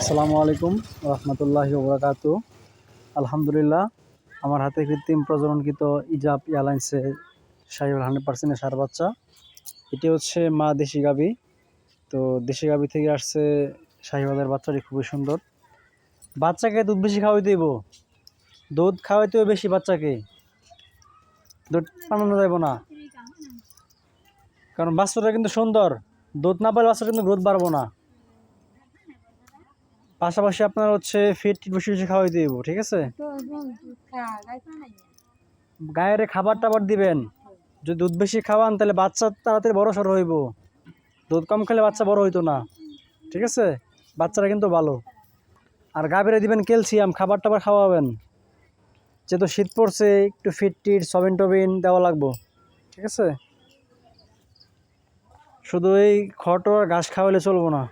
আসসালামু আলাইকুম রহমতুল্লাহি ওবরাকাতু। আলহামদুলিল্লাহ, আমার হাতে কৃত্রিম প্রজননকৃত ইজাব এয়ারলাইন্সের শাহিওয়াল 100% সার বাচ্চা। এটি হচ্ছে মা দেশি গাভী। তো দেশি গাভী থেকে আসছে শাহিওয়ালের বাচ্চাটি খুবই সুন্দর। বাচ্চাকে দুধ বেশি খাওয়াইতে দেব, দুধ খাওয়াইতে হবে বেশি বাচ্চাকে, দুধ টানানো যাইব না, কারণ বাচ্চাটা কিন্তু সুন্দর। দুধ না পেলে বাচ্চাটা কিন্তু গ্রোথ বাড়বো না। পাশাপাশি আপনার হচ্ছে ফিট বেশি বেশি খাওয়াইতে দেবো, ঠিক আছে? গায়ের খাবার টাবার দিবেন। যদি দুধ বেশি খাওয়ান তাহলে বাচ্চা তাড়াতাড়ি বড় সড়ো হইব। দুধ কম খেলে বাচ্চা বড় হইতো না, ঠিক আছে? বাচ্চারা কিন্তু ভালো। আর গাভীরে দিবেন ক্যালসিয়াম, খাবার টাবার খাওয়াবেন। যেহেতু শীত পড়ছে, একটু ফিট টিট সবিন টবিন দেওয়া লাগবো, ঠিক আছে? শুধু এই খড় টড় ঘাস খাওয়ালে চলবো না।